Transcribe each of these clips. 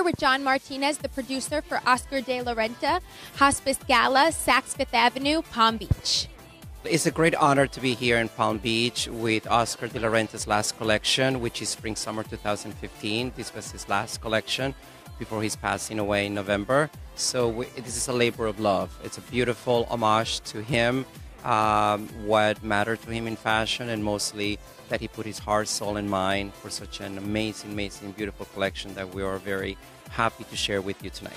with John Martinez, the producer for Oscar de la Renta, Hospice Gala, Saks Fifth Avenue, Palm Beach. It's a great honor to be here in Palm Beach with Oscar de la Renta's last collection, which is Spring-Summer 2015. This was his last collection before he's passing away in November. So this is a labor of love. It's a beautiful homage to him, what mattered to him in fashion, and mostly that he put his heart, soul, and mind for such an amazing, amazing, beautiful collection that we are very happy to share with you tonight.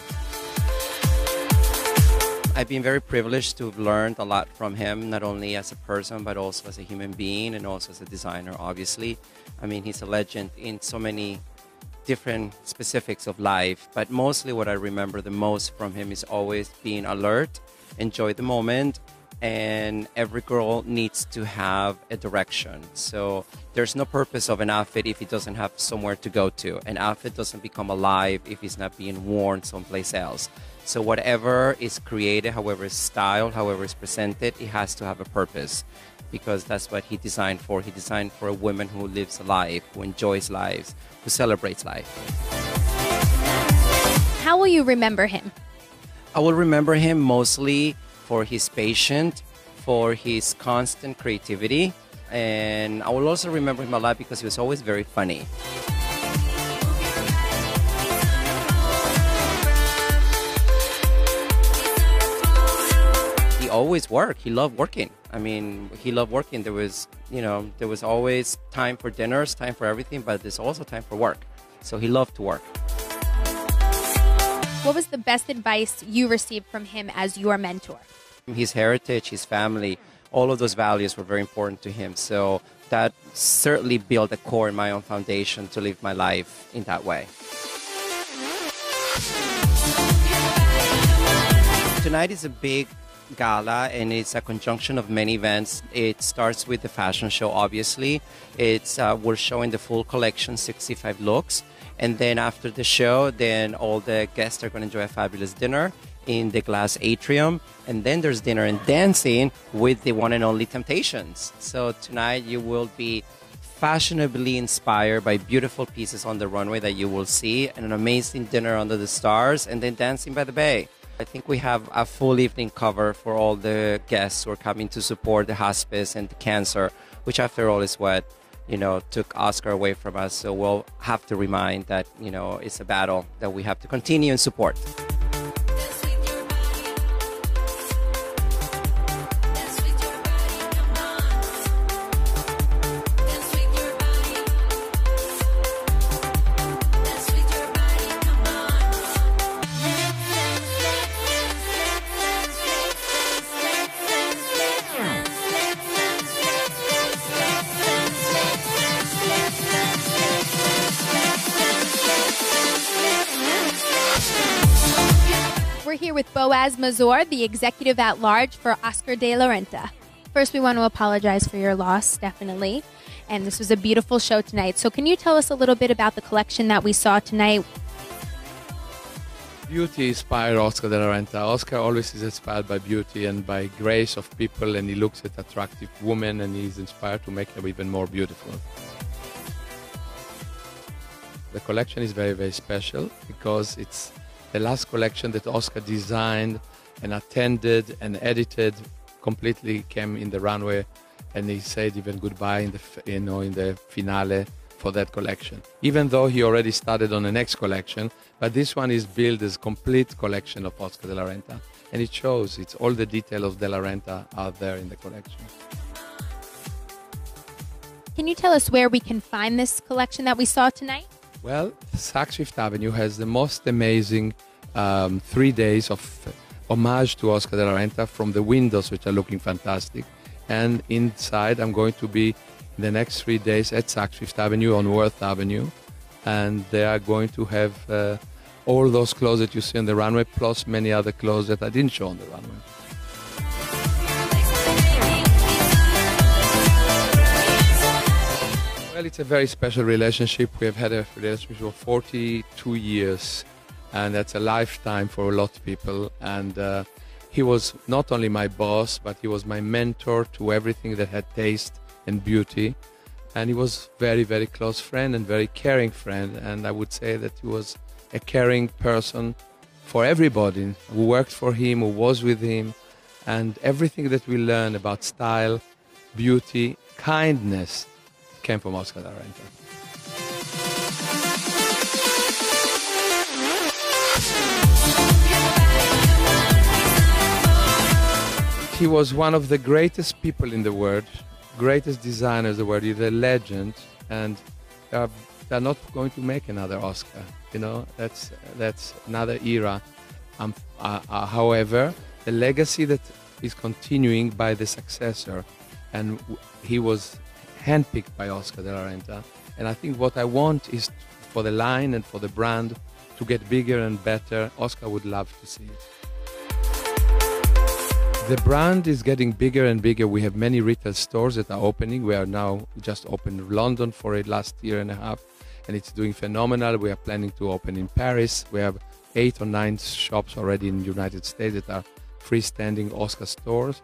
I've been very privileged to have learned a lot from him, not only as a person, but also as a human being and also as a designer, obviously. I mean, he's a legend in so many different specifics of life, but mostly what I remember the most from him is always being alert, enjoy the moment, and every girl needs to have a direction. So there's no purpose of an outfit if it doesn't have somewhere to go to. An outfit doesn't become alive if it's not being worn someplace else. So whatever is created, however it's styled, however it's presented, it has to have a purpose, because that's what he designed for. He designed for a woman who lives a life, who enjoys lives, who celebrates life. How will you remember him? I will remember him mostly for his patience, for his constant creativity, and I will also remember him a lot because he was always very funny. He always worked. He loved working. I mean, he loved working. There was always time for dinners, time for everything, but there's also time for work. So he loved to work. What was the best advice you received from him as your mentor? His heritage, his family, all of those values were very important to him. So that certainly built a core in my own foundation to live my life in that way. Tonight is a big gala, and it's a conjunction of many events. It starts with the fashion show, obviously. We're showing the full collection, 65 looks. And then after the show, then all the guests are going to enjoy a fabulous dinner in the glass atrium. And then there's dinner and dancing with the one and only Temptations. So tonight you will be fashionably inspired by beautiful pieces on the runway that you will see, and an amazing dinner under the stars, and then dancing by the bay. I think we have a full evening cover for all the guests who are coming to support the hospice and the cancer, which after all is what took Oscar away from us. So we'll have to remind that, it's a battle that we have to continue and support. We're here with Boaz Mazor, the executive at large for Oscar de la Renta. First, we want to apologize for your loss, definitely. And this was a beautiful show tonight. So can you tell us a little bit about the collection that we saw tonight? Beauty inspired Oscar de la Renta. Oscar always is inspired by beauty and by grace of people, and he looks at attractive women and he's inspired to make her even more beautiful. The collection is very, very special because it's the last collection that Oscar designed and attended and edited. Completely came in the runway, and he said even goodbye in the finale for that collection. Even though he already started on the next collection, but this one is built as complete collection of Oscar de la Renta, and it shows. It's all the detail of de la Renta are there in the collection. Can you tell us where we can find this collection that we saw tonight? Well, Saks Fifth Avenue has the most amazing 3 days of homage to Oscar de la Renta, from the windows, which are looking fantastic. And inside, I'm going to be in the next 3 days at Saks Fifth Avenue on Worth Avenue. And they are going to have all those clothes that you see on the runway, plus many other clothes that I didn't show on the runway. Well, it's a very special relationship. We have had a relationship for 42 years, and that's a lifetime for a lot of people. And he was not only my boss, but he was my mentor to everything that had taste and beauty. And he was very, very close friend and very caring friend. And I would say that he was a caring person for everybody who worked for him, who was with him, and everything that we learn about style, beauty, kindness came from Oscar de la Renta. He was one of the greatest people in the world, greatest designers in the world. He's a legend, and they're not going to make another Oscar. You know, that's another era. However, the legacy that is continuing by the successor, and he was handpicked by Oscar de la Renta. And I think what I want is for the line and for the brand to get bigger and better. Oscar would love to see it. The brand is getting bigger and bigger. We have many retail stores that are opening. We are now just opened London for it last year and a half, and it's doing phenomenal. We are planning to open in Paris. We have 8 or 9 shops already in the United States that are freestanding Oscar stores.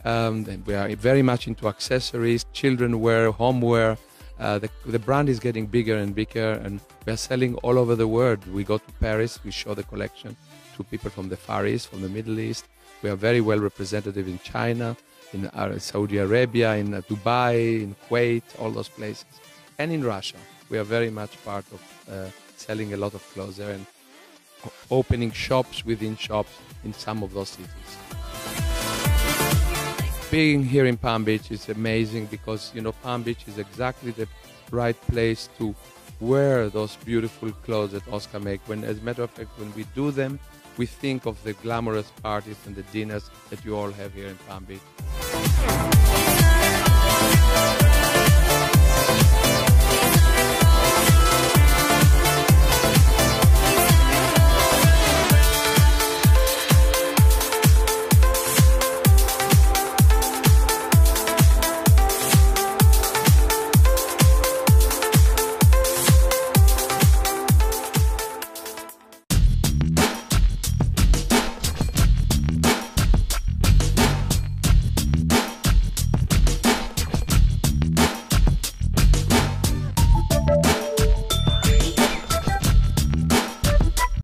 And we are very much into accessories, children wear, homeware. The brand is getting bigger and bigger, and we are selling all over the world. We go to Paris, we show the collection to people from the Far East, from the Middle East. We are very well represented in China, in Saudi Arabia, in Dubai, in Kuwait, all those places. And in Russia. We are very much part of selling a lot of clothes there and opening shops within shops in some of those cities. Being here in Palm Beach is amazing because, you know, Palm Beach is exactly the right place to wear those beautiful clothes that Oscar make. As a matter of fact, when we do them, we think of the glamorous parties and the dinners that you all have here in Palm Beach.